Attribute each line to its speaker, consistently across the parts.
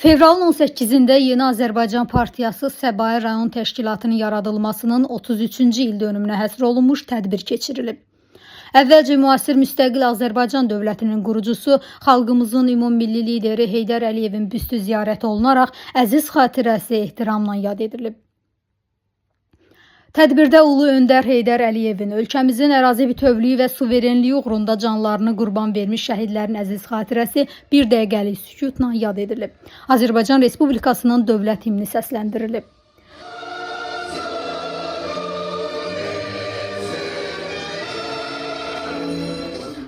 Speaker 1: Fevralın 18-də Yeni Azərbaycan Partiyası Səbail rayon təşkilatının yaradılmasının 33-cü il dönümünə həsr olunmuş tədbir keçirilib. Əvvəlcə müasir müstəqil Azərbaycan dövlətinin qurucusu, xalqımızın ümummilli lideri Heydər Əliyevin büstü ziyarət olunaraq əziz xatirəsi ehtiramla yad edilib. Tədbirdə Ulu Öndər Heydər Əliyevin ölkəmizin ərazi bütövlüyü və suverenliyi uğrunda canlarını qurban vermiş şəhidlərin əziz xatirəsi bir dəqiqəlik sükutla yad edilib. Azərbaycan Respublikasının dövlət himni səsləndirilib.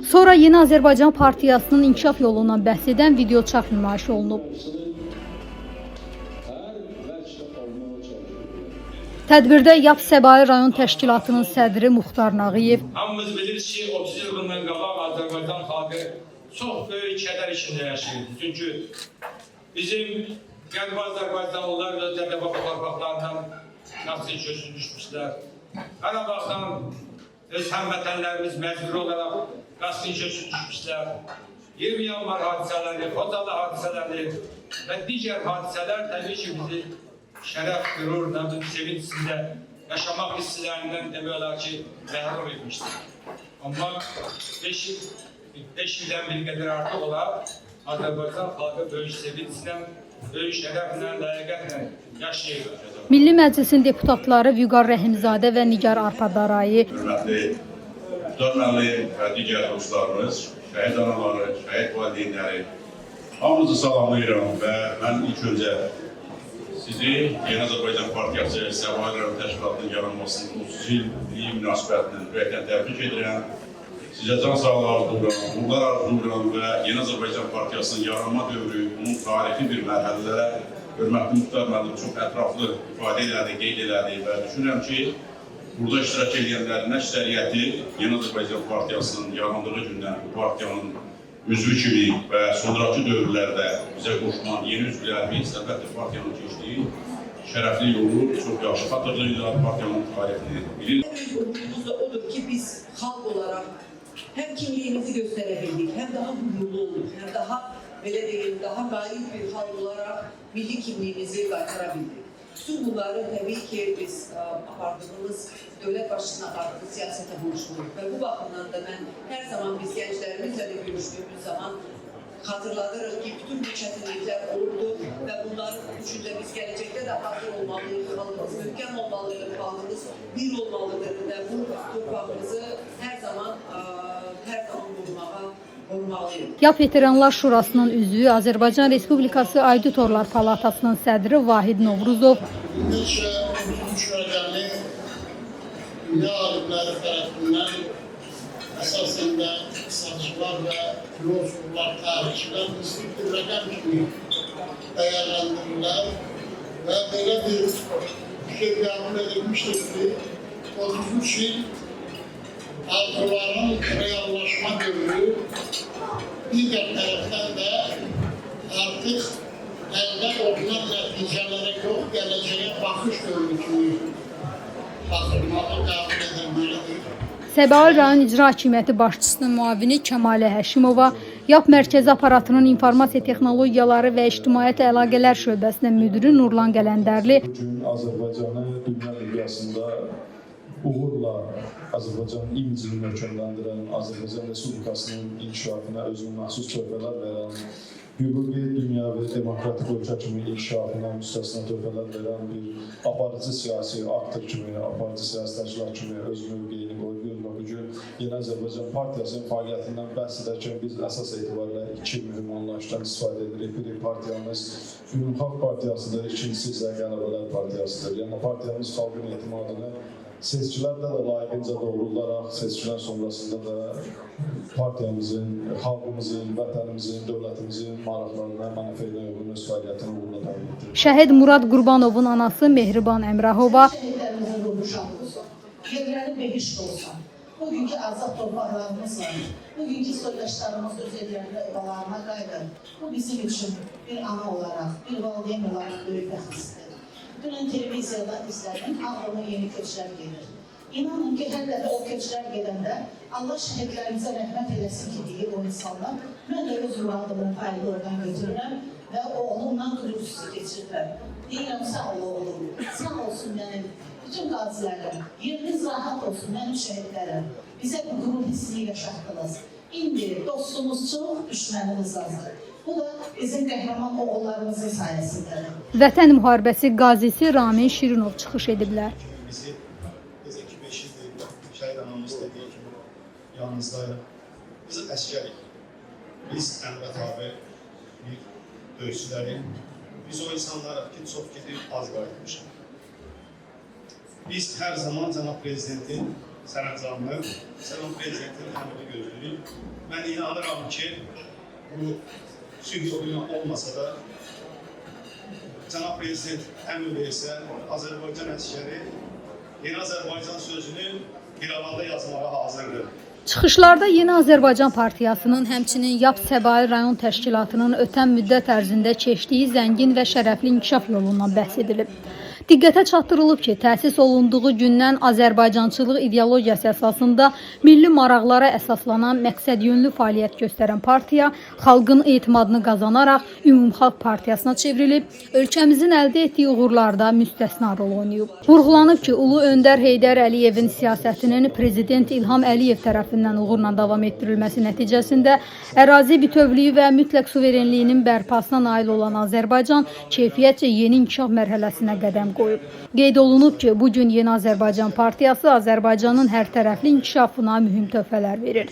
Speaker 1: Sonra Yeni Azərbaycan Partiyasının inkişaf yolundan bəhs edən videoçarx nümayiş olunub. Tədbirdə YAP Səbail rayon təşkilatının sədri Muxtar Nağıyev,
Speaker 2: hamımız bilirik ki, 30 il bundan qabaq Azərbaycan xalqı çox böyük kədər içində yaşayırdı. Çünki bizim qərb Azərbaycanlılar da Dədəbaba torpaqlarından nasıl köçüb düşmüşlər. Qarabağdan öz həmvətənlərimiz məcbur olaraq nasıl köçüb düşmüşlər. 20 yanvar hadisələri, Xocalı hadisələri və digər hadisələr təbii ki, bizi şərəf, qürur, sevinç içində yaşamaq hisslərindən demək olar ki, məhrum etmişdir. Amma 5 ildən bir qədər artıq olaraq Azərbaycan xalqı böyük sevinçlə, böyük şərəflə, ləyaqətlə yaşayır.
Speaker 1: Milli Məclisin deputatları Vüqar Rəhimzadə və Nigar Arpadarayi,
Speaker 3: hörmətli müəllim və digər dostlarımız, şəhid anaları, şəhid valideynləri, hamınızı salamlayıram və mən ilk öncə sizi Yeni Azərbaycan Partiyası Səbail rayon təşkilatının yaranmasının 30 illiyi münasibətinin ürəkdən təbrik edirəm. Sizə can sağlığı arzulayıram, uğurlar arzulayıram və Yeni Azərbaycan Partiyasının yaranma dövrü, onun tarixi bir mərhələlərə hörmətli Muxtar müəllim çox ətraflı ifadə elədi, qeyd elədi və düşünürəm ki, burada iştirak edənlərin əksəriyyəti Yeni Azərbaycan Partiyasının yarandığı gündən bu partiyanın üzvü kimi və sonraki dövrlərdə bizə qoşulan yeni üzvlər və istəbətli partiyanın keçdiyi şərəfli yolu çox yaxşı xatırlayırlar, partiyanın tarixini bilir.
Speaker 4: Umudumuz da odur ki, biz xalq olaraq həm kimliyimizi göstərebildik, həm daha gururlu olduk, həm daha, belə deyim, daha qalib bir xalq olaraq milli kimliyimizi qaytarabildik. Bütün bunları təbii ki, biz apardığımız dövlət başçısına apardığımız siyasətə buluşmuyoruz. Və bu baxımdan da mən hər zaman biz gənclərimizlə de görüşdüyümüz zaman xatırladırıq ki, bütün bu çətinliklər olurdu və bunların üçün də biz gələcəkdə də hazır olmalıyıq, xalqımız möhkəm olmalıdır, xalqımız bir olmalıdır və bu torpağımızı hər zaman qorumalıyıq.
Speaker 1: YAP Veteranlar Şurasının üzvü, Azərbaycan Respublikası Auditorlar Palatasının sədri Vahid Novruzov,
Speaker 5: dünya alimləri tərəfindən əsasən də iqtisadçılar və filozoflar, tarixçilər nisbi bir rəqəm kimi dəyərləndirirlər və belə bir fikir qəbul edilmişdir ki, 33 il arzuların reallaşma dövrü, digər tərəfdən də artıq əldə olunan nəticələrə yox, gələcəyə baxış dövrü kimi baxılmalı, qəbul edilməlidir.
Speaker 1: Səbail rayon İcra Hakimiyyəti başçısının müavini Kəmalə Həşimova, YAP Mərkəzi Aparatının İnformasiya Texnologiyaları və İctimaiyyət Əlaqələr Şöbəsinin müdiri Nurlan Gələndərli,
Speaker 6: bugün Azərbaycanı dünya miqyasında uğurla Azərbaycanın imicini möhkəmləndirən, Azərbaycan Respublikasının inkişafına özünə məxsus töhfələr verən, hüquqi, dünyəvi, demokratik ölkə kimi inkişafına müstəsna töhfələr verən bir aparıcı siyasi aktor kimi, aparıcı siyasi təşkilat kimi öz mövqeyini qoyuyor və bugün Yeni Azərbaycan Partiyasının fəaliyyətindən bəhs edərkən biz əsas etibarla iki mühüm anlayışdan istifadə edirik. Biri partiyamız Ümumxalq Partiyasıdır, ikincisi isə Qələbələr Partiyasıdır. Yəni partiyamız xalqın etimadını seçkilərdə də layiqincə doğrularaq, seçkilər sonrasında da partiyamızın, xalqımızın, vətənimizin, dövlətimizin maraqlarına, mənafeyinə uyğun öz fəaliyyətini uğurla davam etdirir.
Speaker 1: Şəhid Murad Qurbanovun anası Mehriban Əmrahova,
Speaker 7: şəhidlərimizin ruhu olsun, yerləri behişt olsun. Bugünkü azad torpaqlarımızla, bugünkü soydaşlarımız öz evlərində evalarına qayıdır. Bu bizim üçün bir ana olaraq, bir valideyn olaraq böyük bəxtdir. Dünən televiziyada izlədim, ağlıma yeni köçlər gedir. İnanın ki, hər dəfə o köçlər gedəndə Allah şəhidlərimizə rəhmət eləsin ki, deyir o insanlar. Mən də öz muradımın faylı oradan götürürəm və oğlumla qürürsüz keçirdim. Deyirəm, sağ ol oğlum, sağ olsun mənim bütün qazilərim, yeriniz rahat olsun mənim şəhidlərim. Bizə bu qürur hissini yaşatdınız. İndi dostumuz çox, düşmənimiz azdır. Bu da bizim qəhrəman oğullarımızın sayəsidir.
Speaker 1: Vətən müharibəsi qazisi Ramin Şirinov çıxış ediblər.
Speaker 8: Bizi biz 5 ildir şəhid anamız dediyi kimi yanınızdayıq. Biz əskərik. Biz əmrə tabi bir döyüşçülərik. Biz o insanlarıq ki, çox gedib az qayıtmışıq. Biz hər zaman Cənab Prezidentin sərəncamını, Cənab Prezidentin əmrini gözləyirik. Mən inanıram ki, bu sülh oyunu olmasa da Cənab Prezident əmr versə, Azərbaycan əskəri Yeni Azərbaycan sözünü İrəvanda yazmağa hazırdır.
Speaker 1: Çıxışlarda Yeni Azərbaycan Partiyasının, həmçinin YAP Səbail rayon təşkilatının ötən müddət ərzində keçdiyi zəngin və şərəfli inkişaf yolundan bəhs edilib. Diqqətə çatdırılıb ki, təsis olunduğu gündən Azərbaycançılıq ideologiyası əsasında milli maraqlara əsaslanan məqsədyönlü fəaliyyət göstərən partiya xalqın etimadını qazanaraq Ümumxalq Partiyasına çevrilib, ölkəmizin əldə etdiyi uğurlarda müstəsna rol oynayıb. Vurğulanıb ki, Ulu Öndər Heydər Əliyevin siyasətinin Prezident İlham Əliyev tərəfindən uğurla davam etdirilməsi nəticəsində ərazi bütövlüyü və mütləq suverenliyinin bərpasına nail olan Azərbaycan keyfiyyətcə yeni inkişaf mərhələsinə qədəm qoyub. Qeyd olunub ki, bugün Yeni Azərbaycan Partiyası Azərbaycanın hər tərəfli inkişafına mühüm töhfələr verir.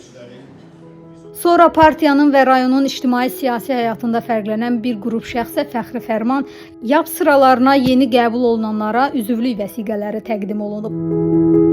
Speaker 1: Sonra partiyanın və rayonun ictimai-siyasi həyatında fərqlənən bir qrup şəxsə fəxri fərman, YAP sıralarına yeni qəbul olunanlara üzvlük vəsiqələri təqdim olunub.